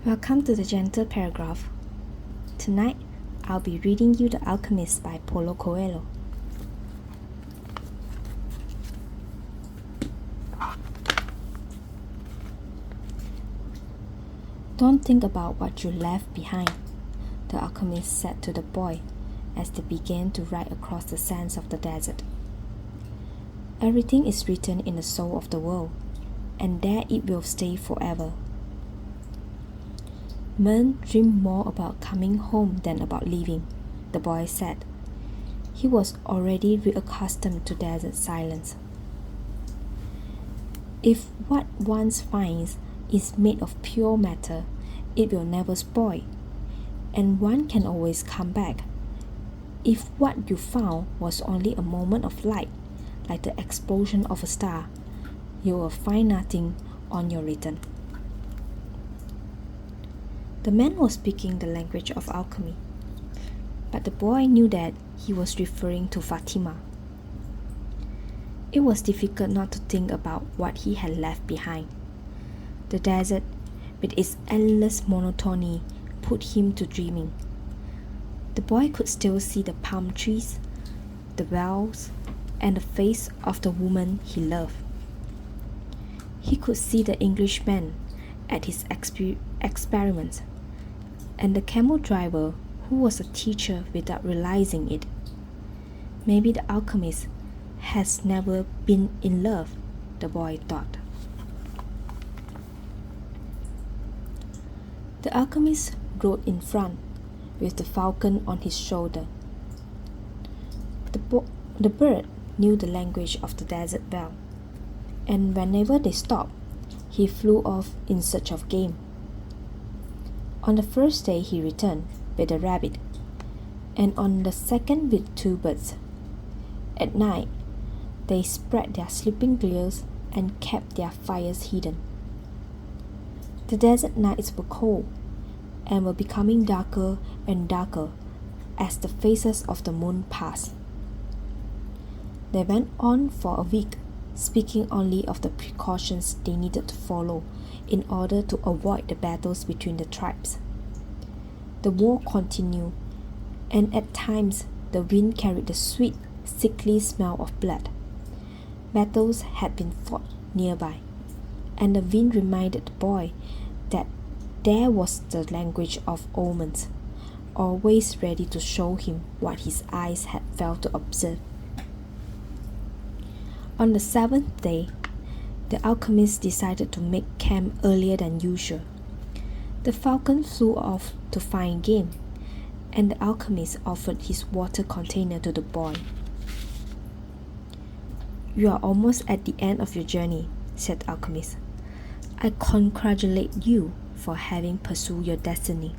Welcome to the Gentle Paragraph. Tonight, I'll be reading you The Alchemist by Paulo Coehlo. Don't think about what you left behind, the alchemist said to the boy as they began to ride across the sands of the desert. Everything is written in the soul of the world, and there it will stay forever. Men dream more about coming home than about leaving, the boy said. He was already reaccustomed to desert silence. If what one finds is made of pure matter, it will never spoil, and one can always come back. If what you found was only a moment of light, like the explosion of a star, you will find nothing on your return. The man was speaking the language of alchemy, but the boy knew that he was referring to Fatima. It was difficult not to think about what he had left behind. The desert, with its endless monotony, put him to dreaming. The boy could still see the palm trees, the wells, and the face of the woman he loved. He could see the Englishman at his experiments, and the camel driver who was a teacher without realizing it. Maybe the alchemist has never been in love, the boy thought. The alchemist rode in front, with the falcon on his shoulder. The bird knew the language of the desert well, and whenever they stopped, he flew off in search of game. On the first day he returned with a rabbit, and on the second with 2 birds. At night, they spread their sleeping gears and kept their fires hidden. The desert nights were cold, and were becoming darker and darker as the phases of the moon passed. They went on for a week, speaking only of the precautions they needed to follow in order to avoid the battles between the tribes. The war continued, and at times the wind carried the sweet, sickly smell of blood. Battles had been fought nearby, and the wind reminded the boy that there was the language of omens, always ready to show him what his eyes had failed to observe. On the 7th day, the alchemist decided to make camp earlier than usual. The falcon flew off to find game, and the alchemist offered his water container to the boy. "You are almost at the end of your journey," said the alchemist. "I congratulate you for having pursued your destiny."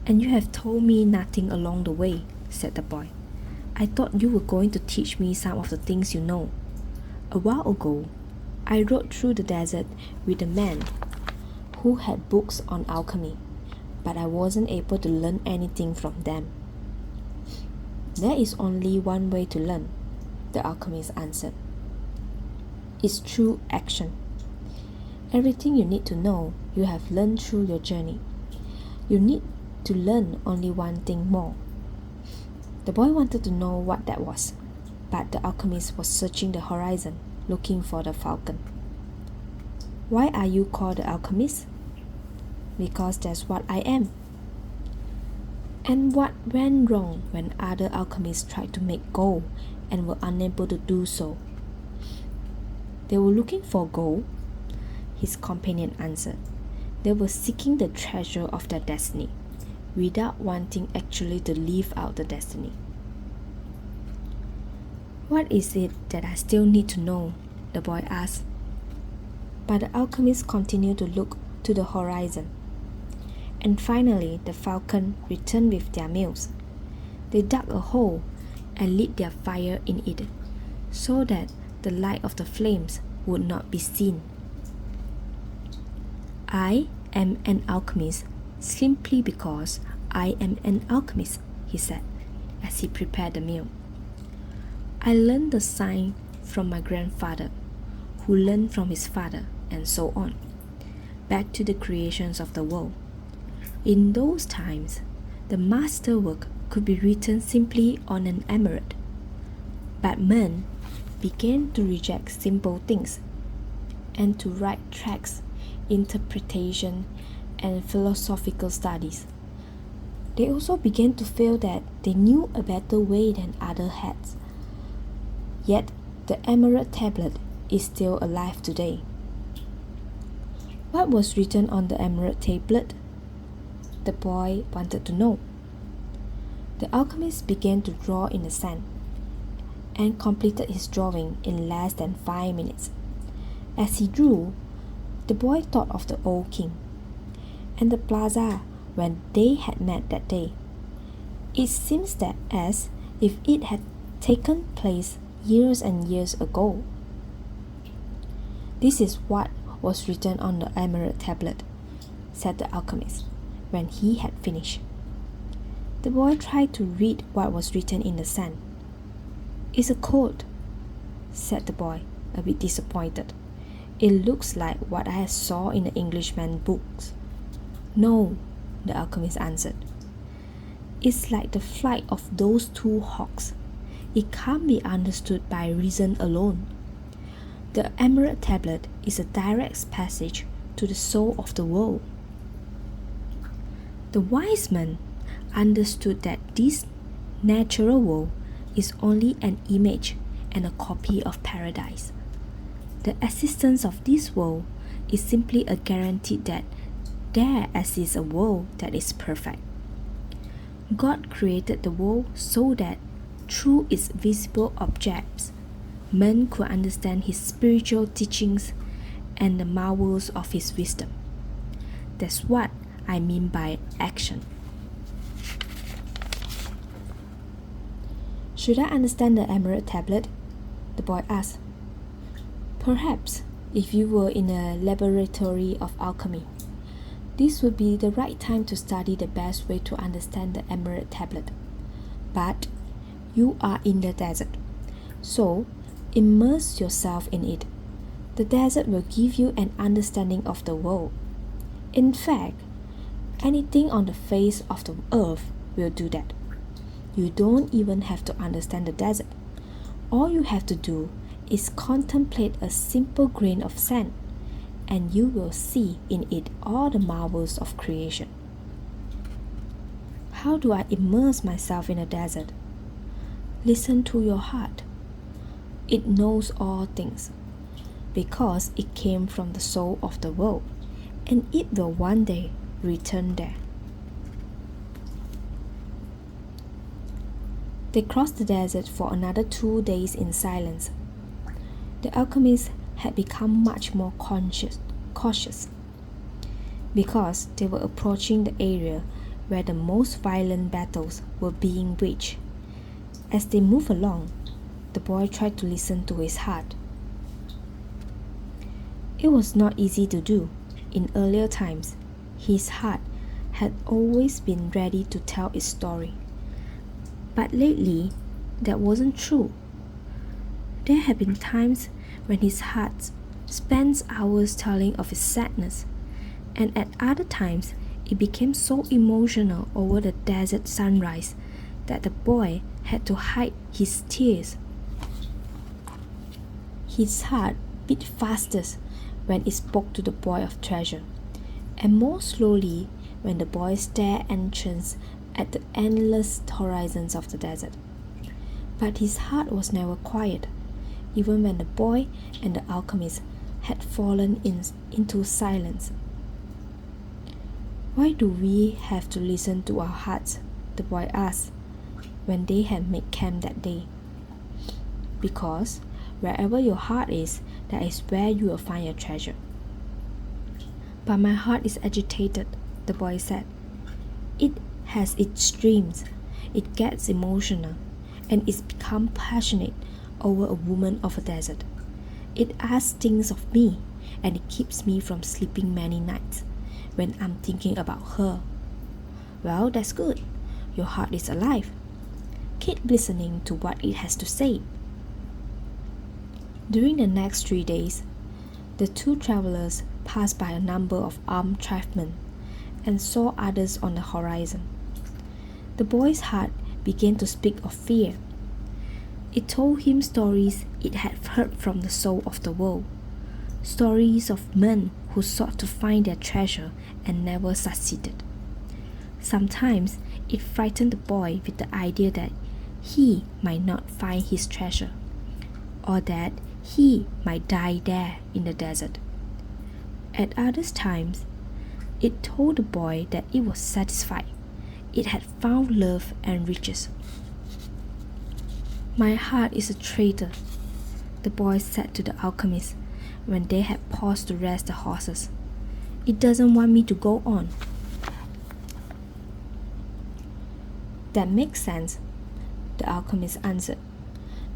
"And you have told me nothing along the way," said the boy. "I thought you were going to teach me some of the things you know. A while ago, I rode through the desert with a man who had books on alchemy, but I wasn't able to learn anything from them." "There is only one way to learn," the alchemist answered. "It's through action. Everything you need to know, you have learned through your journey. You need to learn only one thing more." The boy wanted to know what that was, but the alchemist was searching the horizon, looking for the falcon. "Why are you called the alchemist?" "Because that's what I am." "And what went wrong when other alchemists tried to make gold and were unable to do so?" "They were looking for gold," his companion answered. "They were seeking the treasure of their destiny, without wanting actually to live out the destiny." "What is it that I still need to know?" the boy asked. But the alchemist continued to look to the horizon. And finally the falcon returned with their meals. They dug a hole and lit their fire in it, so that the light of the flames would not be seen. "I am an alchemist simply because I am an alchemist," he said, as he prepared the meal. "I learned the sign from my grandfather, who learned from his father, and so on. back to the creations of the world. In those times, the masterwork could be written simply on an emerald. But men began to reject simple things and to write tracts, interpretation, and philosophical studies. They also began to feel that they knew a better way than others had. Yet, the emerald tablet is still alive today. What was written on the emerald tablet? The boy wanted to know. The alchemist began to draw in the sand and completed his drawing in less than 5 minutes. As he drew, the boy thought of the old king and the plaza when they had met that day. It seems that as if it had taken place years and years ago. This is what was written on the emerald tablet, said the alchemist, when he had finished. The boy tried to read what was written in the sand. It's a code, said the boy, a bit disappointed. It looks like what I saw in the Englishman books. No, the alchemist answered. It's like the flight of those two hawks. It can't be understood by reason alone. The emerald tablet is a direct passage to the soul of the world. The wise man understood that this natural world is only an image and a copy of paradise. The existence of this world is simply a guarantee that there exists a world that is perfect. God created the world so that through its visible objects, men could understand his spiritual teachings and the marvels of his wisdom. That's what I mean by action. Should I understand the emerald tablet? The boy asked. Perhaps, if you were in a laboratory of alchemy, this would be the right time to study the best way to understand the emerald tablet. But you are in the desert, so immerse yourself in it. The desert will give you an understanding of the world. In fact, anything on the face of the earth will do that. You don't even have to understand the desert. All you have to do is contemplate a simple grain of sand, and you will see in it all the marvels of creation. How do I immerse myself in a desert? Listen to your heart. It knows all things, because it came from the soul of the world, and it will one day return there. They crossed the desert for another 2 days in silence. The alchemists had become much more cautious, because they were approaching the area where the most violent battles were being waged. As they moved along, the boy tried to listen to his heart. It was not easy to do. In earlier times, his heart had always been ready to tell its story. But lately, that wasn't true. There had been times when his heart spent hours telling of his sadness, and at other times it became so emotional over the desert sunrise that the boy had to hide his tears. His heart beat fastest when it spoke to the boy of treasure, and more slowly when the boy stared entranced at the endless horizons of the desert. But his heart was never quiet, even when the boy and the alchemist had fallen into silence. Why do we have to listen to our hearts? The boy asked when they had made camp that day. Because wherever your heart is, that is where you will find your treasure. But my heart is agitated, the boy said. It has its dreams, it gets emotional, and it's become passionate over a woman of a desert. It asks things of me, and it keeps me from sleeping many nights when I'm thinking about her. Well, that's good. Your heart is alive. Keep listening to what it has to say. During the next 3 days, the two travelers passed by a number of armed tribesmen and saw others on the horizon. The boy's heart began to speak of fear. It told him stories it had heard from the soul of the world, stories of men who sought to find their treasure and never succeeded. Sometimes it frightened the boy with the idea that he might not find his treasure, or that he might die there in the desert. At other times, it told the boy that it was satisfied. It had found love and riches. "My heart is a traitor," the boy said to the alchemist when they had paused to rest the horses. "It doesn't want me to go on." "That makes sense," the alchemist answered.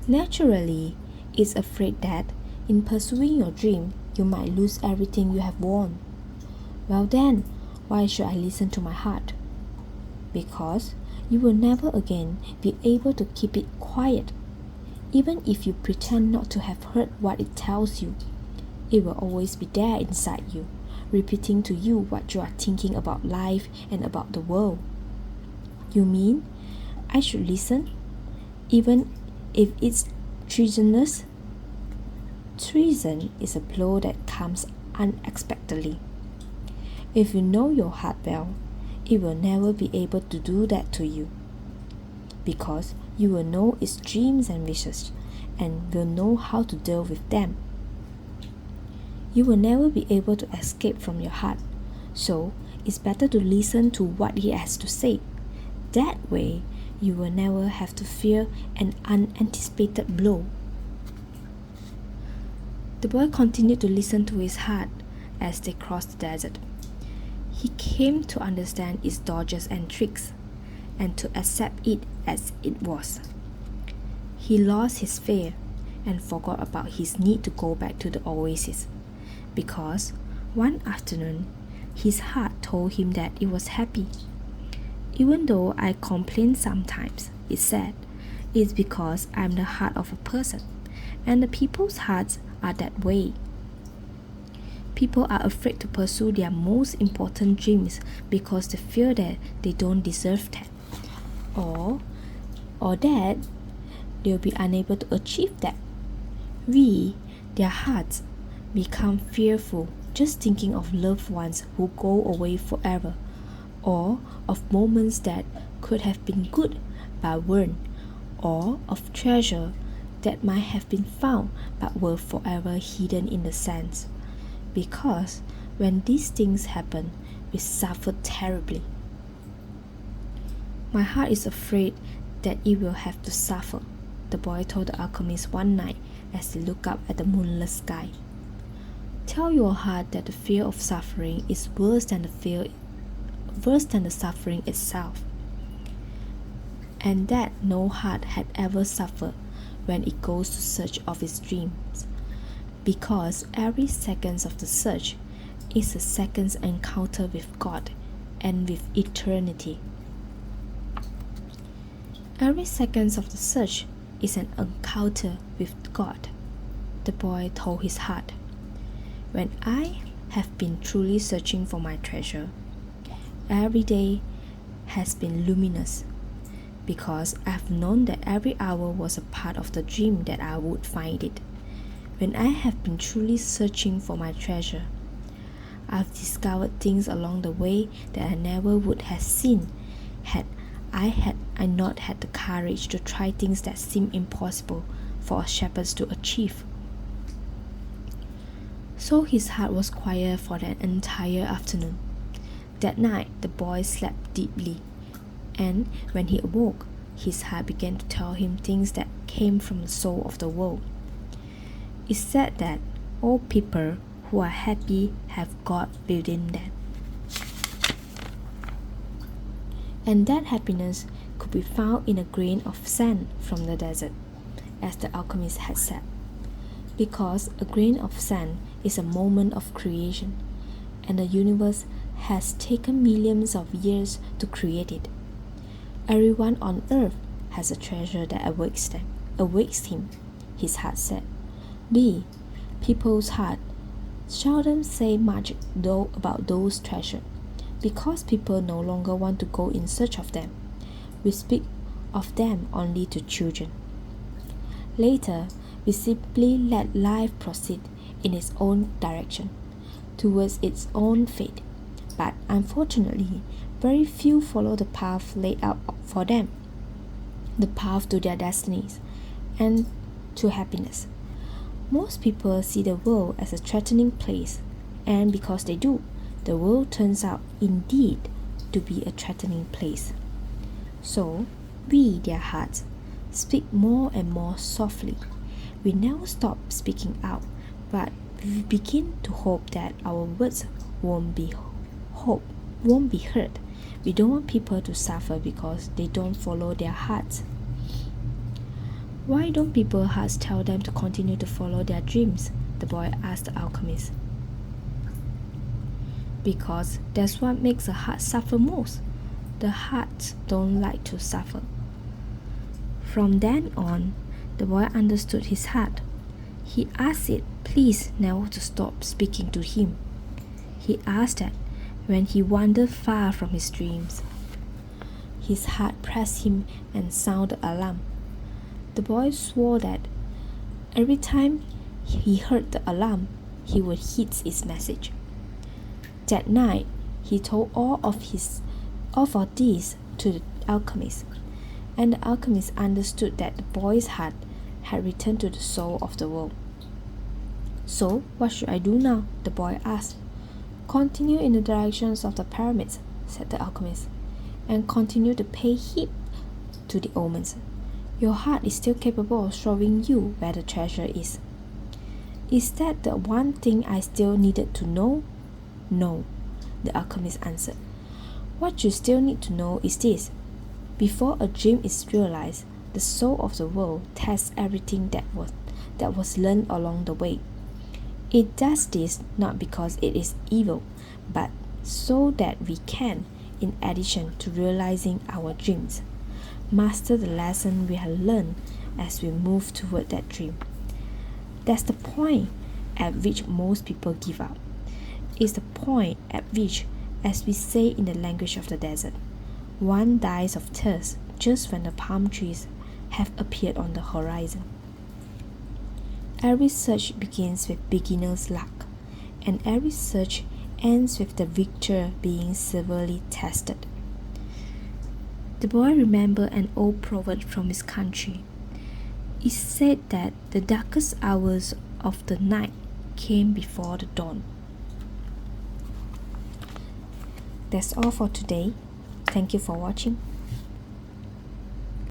"Naturally, it's afraid that, in pursuing your dream, you might lose everything you have won." "Well then, why should I listen to my heart?" "Because you will never again be able to keep it quiet. Even if you pretend not to have heard what it tells you, it will always be there inside you, repeating to you what you are thinking about life and about the world." "You mean I should listen, even if it's treasonous?" "Treason is a blow that comes unexpectedly. If you know your heart well, it will never be able to do that to you, because you will know its dreams and wishes and will know how to deal with them. You will never be able to escape from your heart, so it's better to listen to what it has to say. That way, you will never have to fear an unanticipated blow." The boy continued to listen to his heart as they crossed the desert. He came to understand its dodges and tricks, and to accept it as it was. He lost his fear and forgot about his need to go back to the oasis, because one afternoon his heart told him that it was happy. "Even though I complain sometimes," it said, "it's because I'm the heart of a person, and the people's hearts are that way. People are afraid to pursue their most important dreams because they fear that they don't deserve that, or that they'll be unable to achieve that. Their hearts, become fearful just thinking of loved ones who go away forever, or of moments that could have been good but weren't, or of treasure that might have been found but were forever hidden in the sands. Because when these things happen, we suffer terribly. My heart is afraid that it will have to suffer," the boy told the alchemist one night as they looked up at the moonless sky. "Tell your heart that the fear of suffering is worse than the suffering itself, and that no heart had ever suffered when it goes to search of its dreams, because every second of the search is a second's encounter with God and with eternity. Every second of the search is an encounter with God," the boy told his heart. "When I have been truly searching for my treasure, every day has been luminous, because I've known that every hour was a part of the dream that I would find it. When I have been truly searching for my treasure, I've discovered things along the way that I never would have seen had I not had the courage to try things that seem impossible for a shepherd to achieve." So his heart was quiet for that entire afternoon. That night, the boy slept deeply, and when he awoke, his heart began to tell him things that came from the soul of the world. It said that all people who are happy have God within them, and that happiness could be found in a grain of sand from the desert, as the alchemist had said, because a grain of sand is a moment of creation, and the universe has taken millions of years to create it. Everyone on earth has a treasure that awakes him, his heart said. People's heart seldom say much though about those treasures, because people no longer want to go in search of them. We speak of them only to children. Later, we simply let life proceed in its own direction, towards its own fate. But unfortunately, very few follow the path laid out for them, the path to their destinies and to happiness. Most people see the world as a threatening place, and because they do, the world turns out indeed to be a threatening place. So, we, their hearts, speak more and more softly. We never stop speaking out, but we begin to hope that our words won't be heard. We don't want people to suffer because they don't follow their hearts. Why don't people's hearts tell them to continue to follow their dreams? The boy asked the alchemist. Because that's what makes a heart suffer most. The hearts don't like to suffer. From then on, the boy understood his heart. He asked it please never to stop speaking to him. He asked that when he wandered far from his dreams. His heart pressed him and sounded alarm. The boy swore that every time he heard the alarm, he would heed its message. That night, he told all of this to the alchemist, and the alchemist understood that the boy's heart had returned to the soul of the world. So, what should I do now? The boy asked. Continue in the directions of the pyramids, said the alchemist, and continue to pay heed to the omens. Your heart is still capable of showing you where the treasure is. Is that the one thing I still needed to know? No, the alchemist answered. What you still need to know is this. Before a dream is realized, the soul of the world tests everything that was learned along the way. It does this not because it is evil, but so that we can, in addition to realizing our dreams, master the lesson we have learned as we move toward that dream. That's the point at which most people give up. It's the point at which, as we say in the language of the desert, one dies of thirst just when the palm trees have appeared on the horizon. Every search begins with beginner's luck, and every search ends with the victor being severely tested. The boy remembered an old proverb from his country. It said that the darkest hours of the night came before the dawn. That's all for today. Thank you for watching.